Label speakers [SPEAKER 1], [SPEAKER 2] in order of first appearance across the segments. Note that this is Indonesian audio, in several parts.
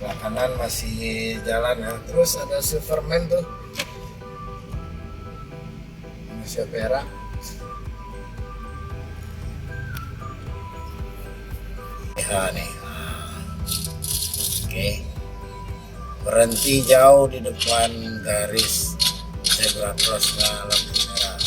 [SPEAKER 1] Sebelah kanan masih jalan ya. Terus ada Silverman tuh, Indonesia Perak. Ya nih. Oke. Berhenti jauh di depan garis zebra crossnya lampu merah.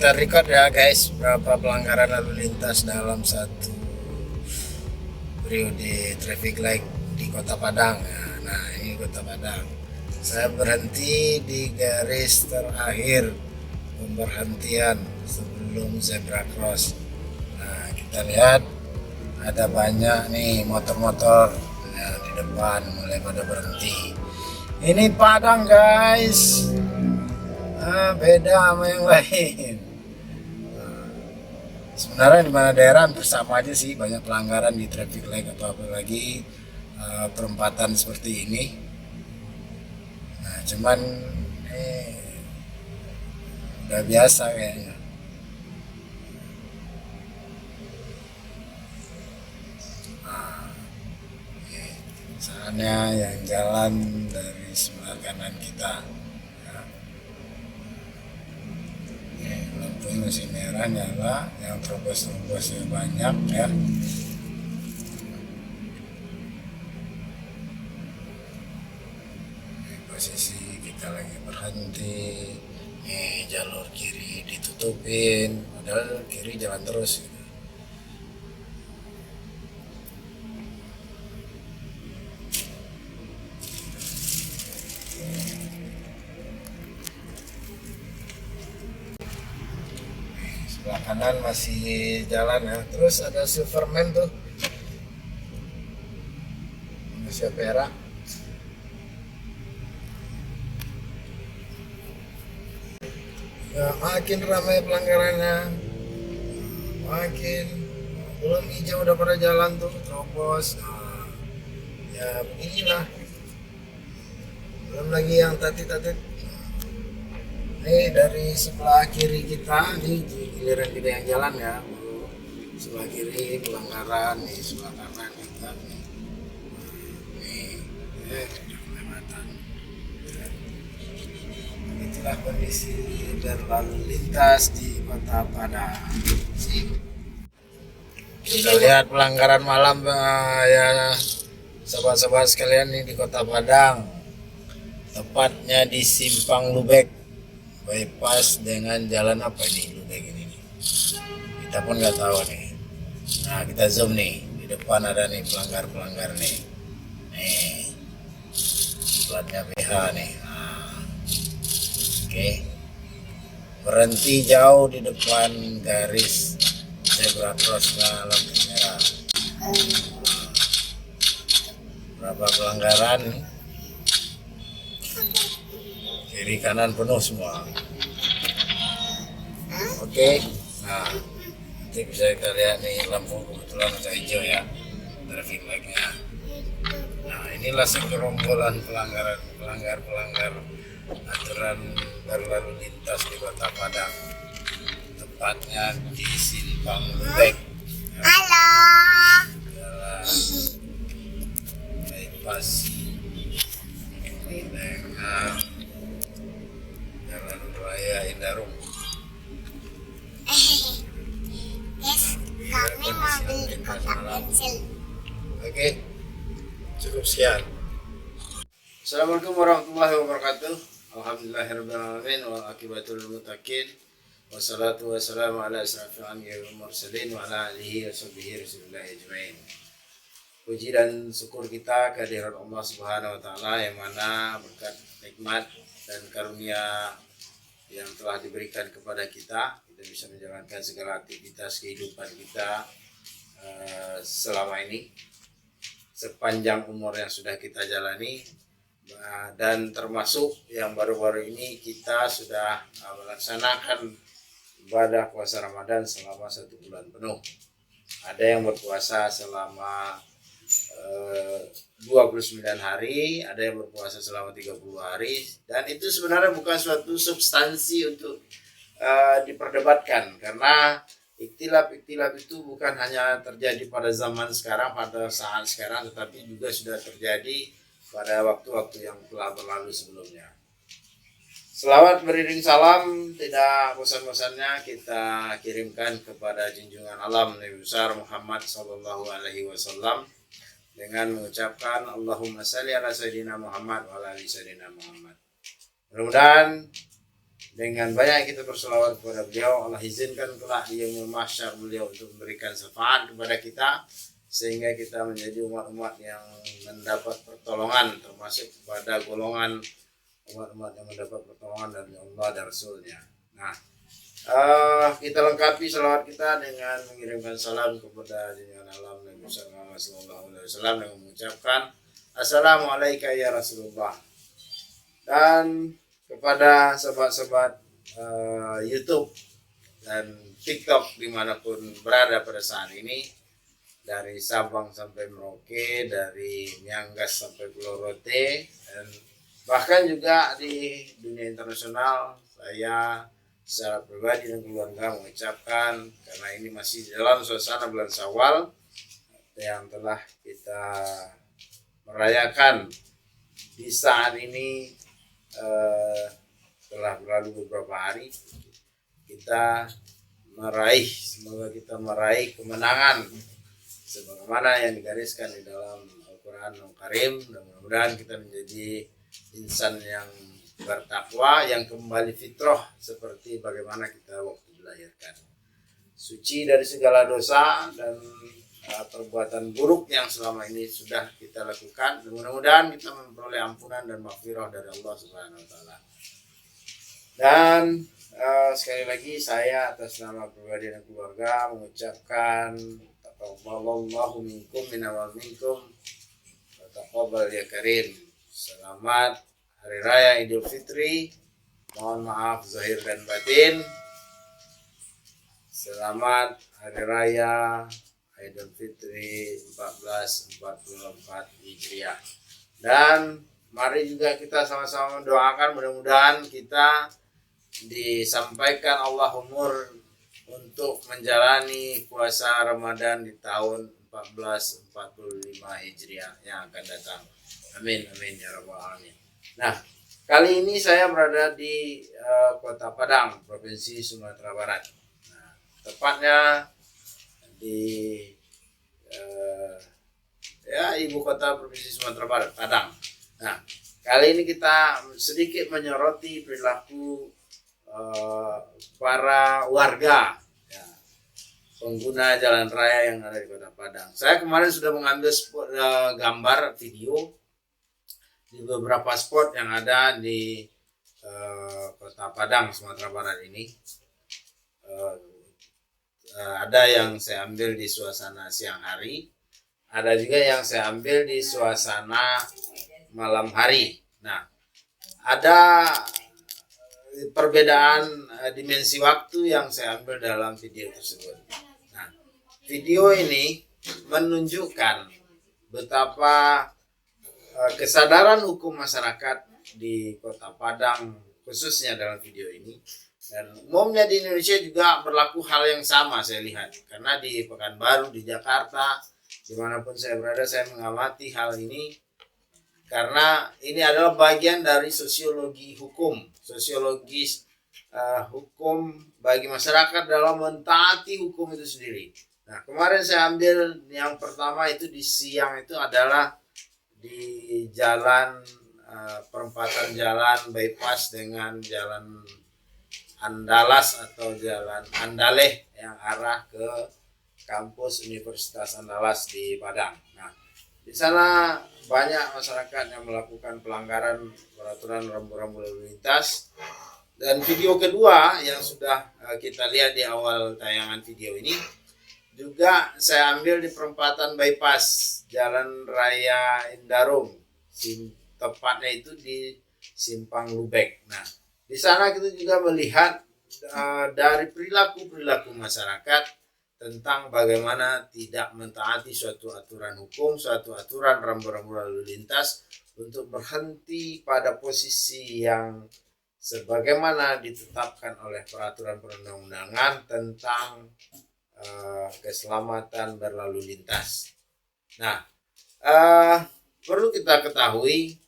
[SPEAKER 1] Kita record ya guys, berapa pelanggaran lalu lintas dalam satu periode traffic light di Kota Padang ya. Nah ini Kota Padang. Saya berhenti di garis terakhir pemberhentian sebelum zebra cross. Nah kita lihat ada banyak nih motor-motor ya, di depan mulai pada berhenti. Ini Padang guys, beda sama yang lain. Sebenarnya di mana daerah hampir sama aja sih, banyak pelanggaran di traffic light atau apalagi perempatan seperti ini. Nah, cuman udah biasa kayaknya. Misalnya yang jalan dari sebelah kanan kita. Lampunya masih merah nyala, yang terobos-terobosnya banyak ya. Posisi kita lagi berhenti, nih jalur kiri ditutupin, padahal kiri jalan terus gitu. Sebelah kanan masih jalan ya. Terus ada Silverman tuh, Indonesia Perak. Ya, makin ramai pelanggarannya, makin belum hijau udah pada jalan tuh terobos. Nah, ya beginilah. Belum lagi yang tati-tati. Ini dari sebelah kiri kita, ini giliran kita yang jalan ya. Sebelah kiri pelanggaran, nih sebelah kanan kita nih. Kelewatan. Itulah kondisi berlalu lintas di Kota Padang. Kita lihat pelanggaran malam ya sobat-sobat sekalian nih di Kota Padang. Tepatnya di Simpang Lubek, bypass dengan jalan apa nih Lubek ini nih. Kita pun nggak tahu nih. Nah kita zoom nih, di depan ada nih pelanggar nih. Nih platnya PH nih. Oke. Berhenti jauh di depan garis zebra crossnya lampu merah. Berapa pelanggaran? Kiri kanan penuh semua. Oke. Nah, nanti bisa kita lihat nih lampu kebetulan udah hijau ya, traffic light-nya. Nah, inilah segerombolan pelanggar aturan berlalu lintas di Kota Padang, tepatnya di Simpang Lubek.
[SPEAKER 2] Halo.
[SPEAKER 1] Jalan bypass dengan Jalan Raya Indarung.
[SPEAKER 2] Yes, kami mau beli kotak pensil.
[SPEAKER 1] Oke, cukup sekian. Assalamualaikum warahmatullahi wabarakatuh. Alhamdulillahirrahmanirrahim. Wal akibatul muttaqin. Wassalatu wassalamu ala asrafil anbiya'i wal mursalin wa ala alihi wa sahbihi rasulillah ajmain. Puji dan syukur kita kehadirat Allah Subhanahu wa taala yang mana berkat nikmat dan karunia yang telah diberikan kepada kita bisa menjalankan segala aktivitas kehidupan kita selama ini sepanjang umur yang sudah kita jalani. Dan termasuk yang baru-baru ini kita sudah melaksanakan ibadah puasa Ramadan selama 1 bulan penuh. Ada yang berpuasa selama 29 hari, ada yang berpuasa selama 30 hari, dan itu sebenarnya bukan suatu substansi untuk diperdebatkan, karena iktilaf itu bukan hanya terjadi pada zaman sekarang, pada saat sekarang, tetapi juga sudah terjadi pada waktu-waktu yang telah berlalu sebelumnya. Selawat beriring salam tidak bosan-bosannya kita kirimkan kepada junjungan alam Nabi besar Muhammad Sallallahu Alaihi Wasallam dengan mengucapkan Allahumma salli ala Sayyidina Muhammad wa ala ali Sayyidina Muhammad. Mudah-mudahan dengan banyak kita berselawat kepada beliau, Allah izinkan kelak di yaumul mahsyar beliau untuk memberikan syafaat kepada kita, sehingga kita menjadi umat-umat yang mendapat pertolongan, termasuk pada golongan umat-umat yang mendapat pertolongan dari Allah dan Rasulnya. Nah, kita lengkapi salawat kita dengan mengirimkan salam kepada junjungan alam Nabi Muhammad SAW dengan mengucapkan Assalamualaikum ya Rasulullah. Dan kepada sobat-sobat YouTube dan TikTok dimanapun berada pada saat ini, dari Sabang sampai Merauke, dari Miangas sampai Pulau Rote, dan bahkan juga di dunia internasional, saya secara pribadi dan keluarga mengucapkan, karena ini masih dalam suasana bulan Syawal yang telah kita merayakan di saat ini, telah berlalu beberapa hari, semoga kita meraih kemenangan sebagaimana yang digariskan di dalam Al-Quran Al-Karim, dan mudah-mudahan kita menjadi insan yang bertakwa, yang kembali fitrah seperti bagaimana kita waktu dilahirkan, suci dari segala dosa dan perbuatan buruk yang selama ini sudah kita lakukan, dan mudah-mudahan kita memperoleh ampunan dan maghfirah dari Allah Subhanahu wa taala. Dan sekali lagi saya atas nama pribadi dan keluarga mengucapkan taqabbalallahu minkum wa minkum wa taqabbal ya karim. Selamat Hari Raya Idul Fitri. Mohon maaf zahir dan batin. Selamat Hari Raya Idul Fitri 1444 Hijriah. Dan mari juga kita sama-sama mendoakan, mudah-mudahan kita disampaikan Allah umur untuk menjalani puasa Ramadan di tahun 1445 Hijriah yang akan datang. Amin, amin ya rabbal alamin. Nah, kali ini saya berada di Kota Padang, Provinsi Sumatera Barat. Nah, tepatnya di ibu kota Provinsi Sumatera Barat, Padang. Nah, kali ini kita sedikit menyoroti perilaku para warga, pengguna jalan raya yang ada di Kota Padang. Saya kemarin sudah mengambil gambar video di beberapa spot yang ada di Kota Padang, Sumatera Barat ini. Ada yang saya ambil di suasana siang hari, ada juga yang saya ambil di suasana malam hari. Nah, ada perbedaan dimensi waktu yang saya ambil dalam video tersebut. Nah, video ini menunjukkan betapa kesadaran hukum masyarakat di Kota Padang, khususnya dalam video ini, dan umumnya di Indonesia juga berlaku hal yang sama saya lihat, karena di Pekanbaru, di Jakarta, dimanapun saya berada, saya mengamati hal ini, karena ini adalah bagian dari sosiologi hukum, hukum bagi masyarakat dalam mentaati hukum itu sendiri. Nah, kemarin saya ambil yang pertama itu di siang, itu adalah di jalan perempatan jalan bypass dengan jalan Andalas atau jalan Andaleh yang arah ke kampus Universitas Andalas di Padang. Nah, di sana banyak masyarakat yang melakukan pelanggaran peraturan rambu-rambu lalu lintas. Dan video kedua yang sudah kita lihat di awal tayangan video ini juga saya ambil di perempatan bypass Jalan Raya Indarung, tepatnya itu di Simpang Lubek. Nah, di sana kita juga melihat dari perilaku masyarakat tentang bagaimana tidak mentaati suatu aturan hukum, suatu aturan rambu-rambu lalu lintas untuk berhenti pada posisi yang sebagaimana ditetapkan oleh peraturan perundang-undangan tentang keselamatan berlalu lintas. Nah, perlu kita ketahui,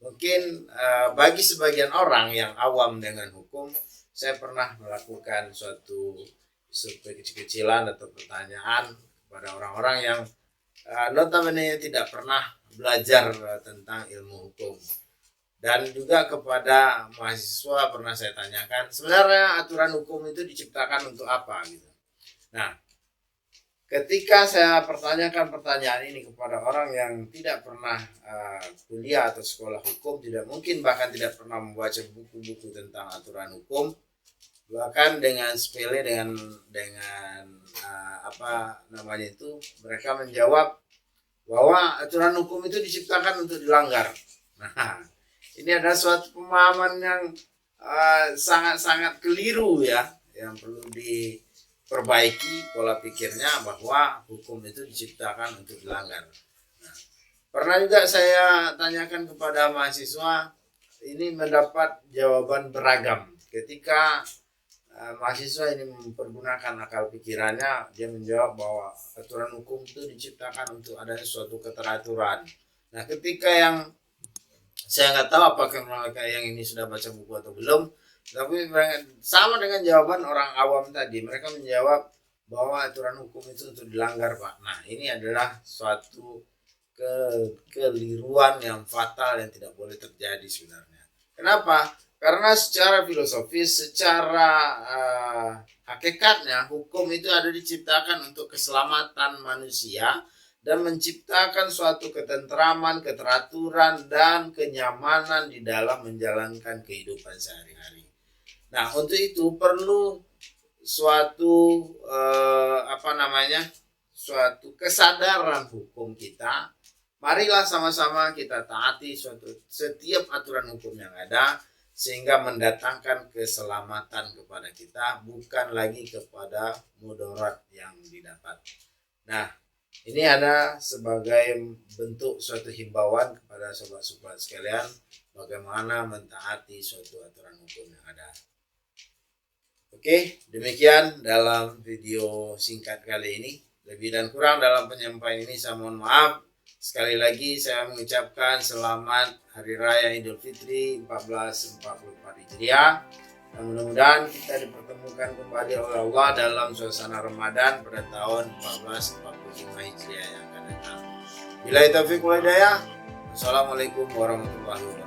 [SPEAKER 1] mungkin bagi sebagian orang yang awam dengan hukum, saya pernah melakukan suatu survei kecil-kecilan atau pertanyaan kepada orang-orang yang notabene tidak pernah belajar tentang ilmu hukum. Dan juga kepada mahasiswa pernah saya tanyakan, sebenarnya aturan hukum itu diciptakan untuk apa gitu. Nah, ketika saya pertanyakan pertanyaan ini kepada orang yang tidak pernah kuliah atau sekolah hukum, tidak mungkin bahkan tidak pernah membaca buku-buku tentang aturan hukum, bahkan dengan sepele, dengan mereka menjawab bahwa aturan hukum itu diciptakan untuk dilanggar. Nah, ini adalah suatu pemahaman yang sangat-sangat keliru ya, yang perlu diperbaiki pola pikirnya bahwa hukum itu diciptakan untuk dilanggar. Nah, pernah juga saya tanyakan kepada mahasiswa, ini mendapat jawaban beragam. Ketika mahasiswa ini mempergunakan akal pikirannya, dia menjawab bahwa aturan hukum itu diciptakan untuk adanya suatu keteraturan. Nah, ketika yang saya nggak tahu apakah mereka yang ini sudah baca buku atau belum, tapi sama dengan jawaban orang awam tadi, mereka menjawab bahwa aturan hukum itu untuk dilanggar, Pak. Nah, ini adalah suatu kekeliruan yang fatal yang tidak boleh terjadi sebenarnya. Kenapa? Karena secara filosofis, secara hakikatnya hukum itu ada diciptakan untuk keselamatan manusia dan menciptakan suatu ketentraman, keteraturan, dan kenyamanan di dalam menjalankan kehidupan sehari-hari. Nah, untuk itu perlu suatu suatu kesadaran hukum kita. Marilah sama-sama kita taati setiap aturan hukum yang ada, sehingga mendatangkan keselamatan kepada kita, bukan lagi kepada mudarat yang didapat. Nah, ini ada sebagai bentuk suatu himbauan kepada sobat-sobat sekalian, bagaimana mentaati suatu aturan hukum yang ada. Oke, demikian dalam video singkat kali ini. Lebih dan kurang dalam penyampaian ini saya mohon maaf. Sekali lagi saya mengucapkan selamat Hari Raya Idul Fitri 1444 Hijriah. Dan mudah-mudahan kita dipertemukan kembali oleh Allah dalam suasana Ramadan pada tahun 1445 Hijriah yang akan datang. Billahi taufiq wal hidayah. Assalamualaikum warahmatullahi wabarakatuh.